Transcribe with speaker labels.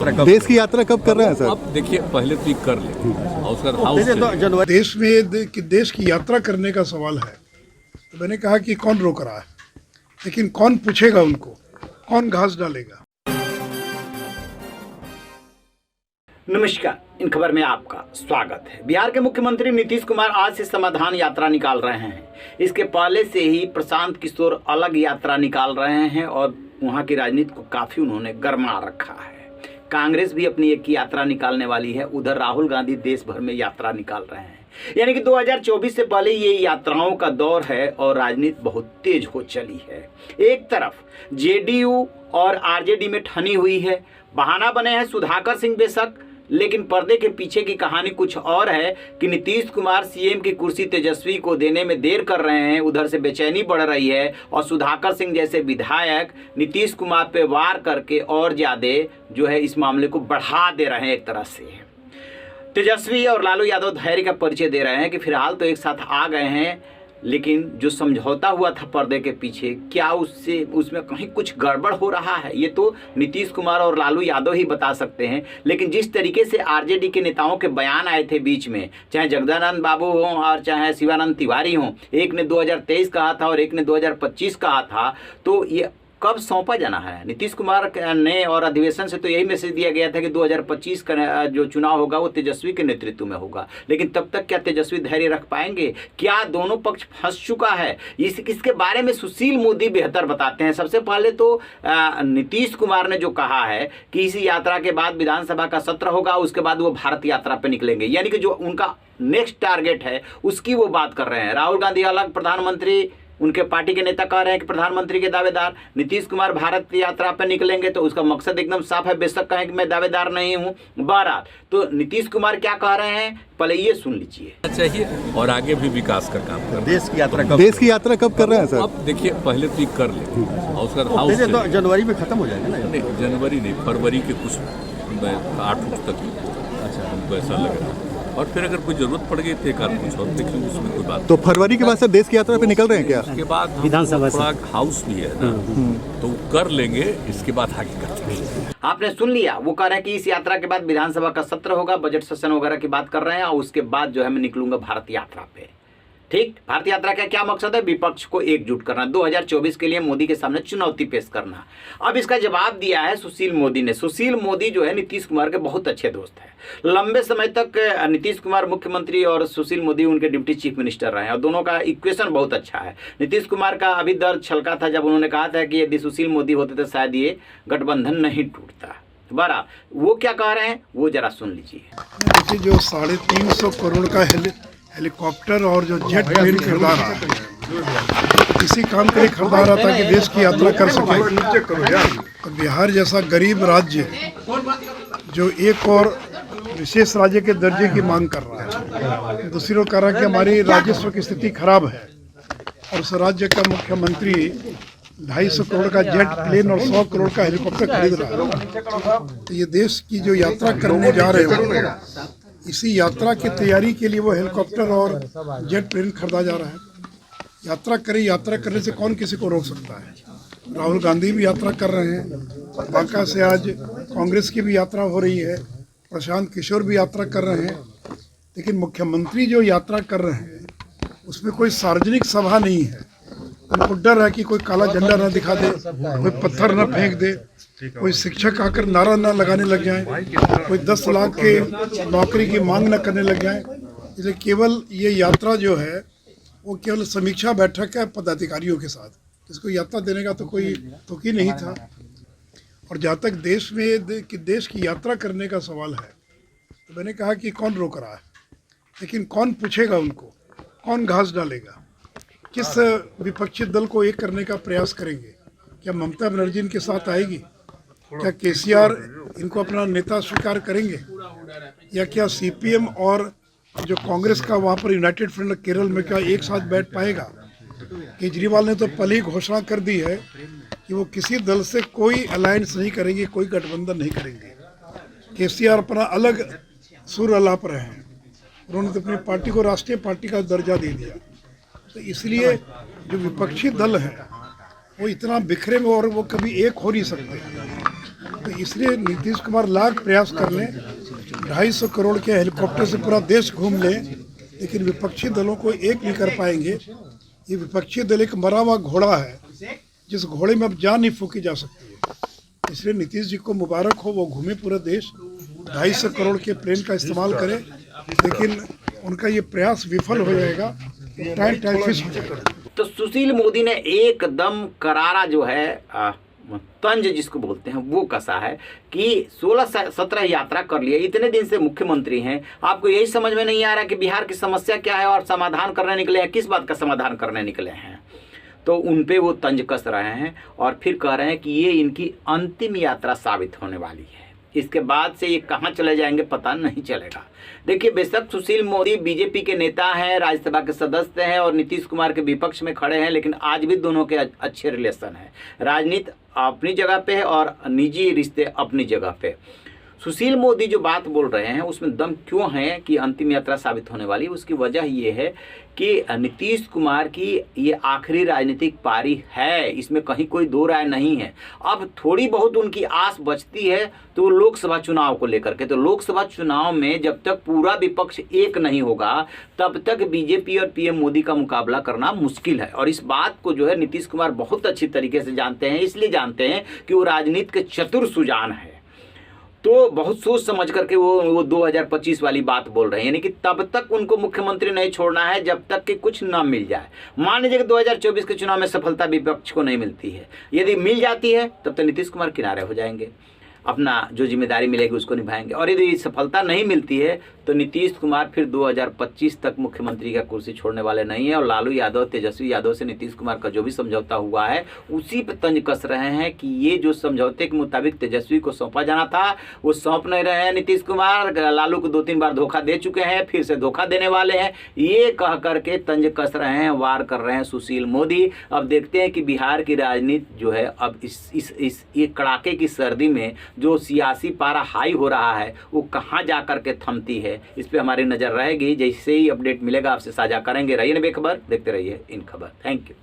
Speaker 1: यात्रा कब
Speaker 2: देश की यात्रा कब कर रहे हैं सर?
Speaker 1: अब देखिए, पहले तो ये कर ले और उसका हाउस
Speaker 3: देश में देश की यात्रा करने का सवाल है, तो मैंने कहा कि कौन रोक रहा है, लेकिन कौन पूछेगा उनको, कौन घास डालेगा।
Speaker 4: नमस्कार, इन खबर में आपका स्वागत है। बिहार के मुख्यमंत्री नीतीश कुमार आज से समाधान यात्रा निकाल रहे हैं। इसके पहले से ही प्रशांत किशोर अलग यात्रा निकाल रहे हैं और वहां की राजनीति को काफी उन्होंने गरमा रखा है। कांग्रेस भी अपनी एक यात्रा निकालने वाली है, उधर राहुल गांधी देश भर में यात्रा निकाल रहे हैं। यानी कि 2024 से पहले ये यात्राओं का दौर है और राजनीति बहुत तेज हो चली है। एक तरफ जेडीयू और आरजेडी में ठनी हुई है, बहाना बने हैं सुधाकर सिंह बेशक, लेकिन पर्दे के पीछे की कहानी कुछ और है कि नीतीश कुमार सीएम की कुर्सी तेजस्वी को देने में देर कर रहे हैं। उधर से बेचैनी बढ़ रही है और सुधाकर सिंह जैसे विधायक नीतीश कुमार पे वार करके और ज़्यादा जो है इस मामले को बढ़ा दे रहे हैं। एक तरह से तेजस्वी और लालू यादव धैर्य का परिचय दे रहे हैं कि फिलहाल तो एक साथ आ गए हैं, लेकिन जो समझौता हुआ था पर्दे के पीछे, क्या उसमें कहीं कुछ गड़बड़ हो रहा है, ये तो नीतीश कुमार और लालू यादव ही बता सकते हैं। लेकिन जिस तरीके से आरजेडी के नेताओं के बयान आए थे बीच में, चाहे जगदानंद बाबू हों और चाहे शिवानंद तिवारी हों, एक ने 2023 कहा था और एक ने 2025 कहा था, तो ये कब सौंपा जाना है नीतीश कुमार ने। और अधिवेशन से तो यही मैसेज दिया गया था कि 2025 का जो चुनाव होगा वो तेजस्वी के नेतृत्व में होगा, लेकिन तब तक क्या तेजस्वी धैर्य रख पाएंगे? क्या दोनों पक्ष फंस चुका है? इसके बारे में सुशील मोदी बेहतर बताते हैं। सबसे पहले तो नीतीश कुमार ने जो कहा है कि इसी यात्रा के बाद विधानसभा का सत्र होगा, उसके बाद वो भारत यात्रा पर निकलेंगे, यानी कि जो उनका नेक्स्ट टारगेट है उसकी वो बात कर रहे हैं। राहुल गांधी अलग, प्रधानमंत्री उनके पार्टी के नेता कह रहे हैं कि प्रधानमंत्री के दावेदार, नीतीश कुमार भारत यात्रा पर निकलेंगे तो उसका मकसद एकदम साफ है, बेशक कहें कि मैं दावेदार नहीं हूं। बहरहाल तो नीतीश कुमार क्या कह रहे हैं पहले ये सुन लीजिए।
Speaker 1: चाहिए और आगे भी विकास का काम कर।
Speaker 2: देश की यात्रा कब कर रहे हैं सर?
Speaker 1: अब देखिए, पहले तो ये कर ले और उसका हाउस
Speaker 2: जनवरी में खत्म हो जाएगा ना?
Speaker 1: नहीं, जनवरी नहीं, फरवरी के कुछ 8 तक। अच्छा, हमको ऐसा लग रहा है। और फिर अगर कोई जरूरत पड़ गई तो एक आध कुछ और देख लेंगे, उसमें कोई बात।
Speaker 2: तो फरवरी के बाद सर देश की यात्रा पे निकल रहे हैं क्या?
Speaker 1: इसके बाद विधानसभा हाउस भी है ना, तो कर लेंगे, इसके बाद आगे करेंगे।
Speaker 4: आपने सुन लिया, वो कह रहे हैं कि इस यात्रा के बाद विधानसभा का सत्र होगा, बजट सेशन वगैरह की बात कर रहे हैं, और उसके बाद जो है मैं निकलूंगा भारत यात्रा पे। ठीक, भारत यात्रा का क्या मकसद है? विपक्ष को एकजुट करना, 2024 के लिए मोदी के सामने चुनौती पेश करना। अब इसका जवाब दिया है सुशील मोदी ने। सुशील मोदी जो है नीतीश कुमार के बहुत अच्छे दोस्त हैं। लंबे समय तक नीतीश कुमार मुख्यमंत्री और सुशील मोदी उनके डिप्टी चीफ मिनिस्टर रहे हैं और दोनों का इक्वेशन बहुत अच्छा है। नीतीश कुमार का अभी दर्द छलका था जब उन्होंने कहा था कि यदि सुशील मोदी होते तो शायद ये गठबंधन नहीं टूटता। बड़ा वो क्या कह रहे हैं वो जरा सुन लीजिए।
Speaker 3: जो 350 करोड़ का हेलीकॉप्टर और जो जेट प्लेन खरीदा रहा है, इसी काम के लिए खरीदा रहा था कि देश की यात्रा कर सके। तो बिहार जैसा गरीब राज्य जो एक और विशेष राज्य के दर्जे की मांग कर रहा है, दूसरी ओर कह रहा है कि हमारी राजस्व की स्थिति खराब है, और उस राज्य का मुख्यमंत्री 250 करोड़ का जेट प्लेन और 100 करोड़ का हेलीकॉप्टर खरीद रहा है। तो ये देश की जो यात्रा करने जा रहे हो, इसी यात्रा की तैयारी के लिए वो हेलीकॉप्टर और जेट प्लेन खरीदा जा रहा है। यात्रा करने से कौन किसी को रोक सकता है? राहुल गांधी भी यात्रा कर रहे हैं, बांका से आज कांग्रेस की भी यात्रा हो रही है, प्रशांत किशोर भी यात्रा कर रहे हैं, लेकिन मुख्यमंत्री जो यात्रा कर रहे हैं उसमें कोई सार्वजनिक सभा नहीं है। उनको डर है कि कोई काला झंडा ना दिखा दे, कोई पत्थर ना फेंक दे, कोई शिक्षक आकर नारा ना लगाने लग जाए, कोई 10 लाख के नौकरी की मांग ना करने लग जाए। इसलिए केवल ये यात्रा जो है वो केवल समीक्षा बैठक है पदाधिकारियों के साथ, इसको यात्रा देने का तो कोई तुक ही नहीं था। और जहाँ तक देश की यात्रा करने का सवाल है, तो मैंने कहा कि कौन रोक रहा है, लेकिन कौन पूछेगा उनको, कौन घास डालेगा, किस विपक्षी दल को एक करने का प्रयास करेंगे? क्या ममता बनर्जी इनके साथ आएगी? क्या केसीआर इनको अपना नेता स्वीकार करेंगे? या क्या सीपीएम और जो कांग्रेस का वहाँ पर यूनाइटेड फ्रंट केरल में क्या एक साथ बैठ पाएगा? केजरीवाल ने तो पहले ही घोषणा कर दी है कि वो किसी दल से कोई अलायंस नहीं करेंगे, कोई गठबंधन नहीं करेंगे। केसीआर अपना अलग सुर अलाप रहे हैं, उन्होंने तो अपनी पार्टी को राष्ट्रीय पार्टी का दर्जा दे दिया। तो इसलिए जो विपक्षी दल है वो इतना बिखरे में और वो कभी एक हो नहीं सकते। तो इसलिए नीतीश कुमार लाख प्रयास कर लें, 250 करोड़ के हेलीकॉप्टर से पूरा देश घूम ले, लेकिन विपक्षी दलों को एक नहीं कर पाएंगे। ये विपक्षी दल एक मरा हुआ घोड़ा है, जिस घोड़े में अब जान नहीं फूकी जा सकती है। इसलिए नीतीश जी को मुबारक हो, वो घूमे पूरा देश, 250 करोड़ के प्लेन का इस्तेमाल करें, लेकिन उनका ये प्रयास विफल हो जाएगा, टाइफिस हो जाएगा।
Speaker 4: तो सुशील मोदी ने एकदम करारा जो है तंज जिसको बोलते हैं वो कसा है कि 16-17 यात्रा कर लिया, इतने दिन से मुख्यमंत्री हैं, आपको यही समझ में नहीं आ रहा कि बिहार की समस्या क्या है और समाधान करने निकले हैं, किस बात का समाधान करने निकले हैं। तो उन पे वो तंज कस रहे हैं और फिर कह रहे हैं कि ये इनकी अंतिम यात्रा साबित होने वाली है। इसके बाद से ये कहाँ चले जाएंगे पता नहीं चलेगा। देखिए, बेशक सुशील मोदी बीजेपी के नेता हैं, राज्यसभा के सदस्य हैं और नीतीश कुमार के विपक्ष में खड़े हैं, लेकिन आज भी दोनों के अच्छे रिलेशन हैं। राजनीति अपनी जगह पे है और निजी रिश्ते अपनी जगह पे। सुशील मोदी जो बात बोल रहे हैं उसमें दम क्यों है कि अंतिम यात्रा साबित होने वाली है। उसकी वजह ये है कि नीतीश कुमार की ये आखिरी राजनीतिक पारी है, इसमें कहीं कोई दो राय नहीं है। अब थोड़ी बहुत उनकी आस बचती है तो लोकसभा चुनाव को लेकर के, तो लोकसभा चुनाव में जब तक पूरा विपक्ष एक नहीं होगा तब तक बीजेपी और पीएम मोदी का मुकाबला करना मुश्किल है। और इस बात को जो है नीतीश कुमार बहुत अच्छी तरीके से जानते हैं, इसलिए जानते हैं कि वो राजनीति के चतुर सुजान है। तो बहुत सोच समझ करके वो 2025 वाली बात बोल रहे हैं, यानी कि तब तक उनको मुख्यमंत्री नहीं छोड़ना है जब तक कि कुछ ना मिल जाए। मान लीजिए कि 2024 के चुनाव में सफलता विपक्ष को नहीं मिलती है, यदि मिल जाती है तब तो नीतीश कुमार किनारे हो जाएंगे, अपना जो जिम्मेदारी मिलेगी उसको निभाएंगे। और यदि सफलता नहीं मिलती है तो नीतीश कुमार फिर 2025 तक मुख्यमंत्री का कुर्सी छोड़ने वाले नहीं है। और लालू यादव, तेजस्वी यादव से नीतीश कुमार का जो भी समझौता हुआ है उसी पर तंज कस रहे हैं कि ये जो समझौते के मुताबिक तेजस्वी को सौंपा जाना था वो सौंप नहीं रहे हैं नीतीश कुमार। लालू को 2-3 बार धोखा दे चुके हैं, फिर से धोखा देने वाले हैं, ये कह करके तंज कस रहे हैं, वार कर रहे हैं सुशील मोदी। अब देखते हैं कि बिहार की राजनीति जो है अब इस ये कड़ाके की सर्दी में जो सियासी पारा हाई हो रहा है वो कहाँ जा कर के थमती है, इस पे हमारी नज़र रहेगी। जैसे ही अपडेट मिलेगा आपसे साझा करेंगे। रहिए बेखबर, देखते रहिए इन खबर। Thank you.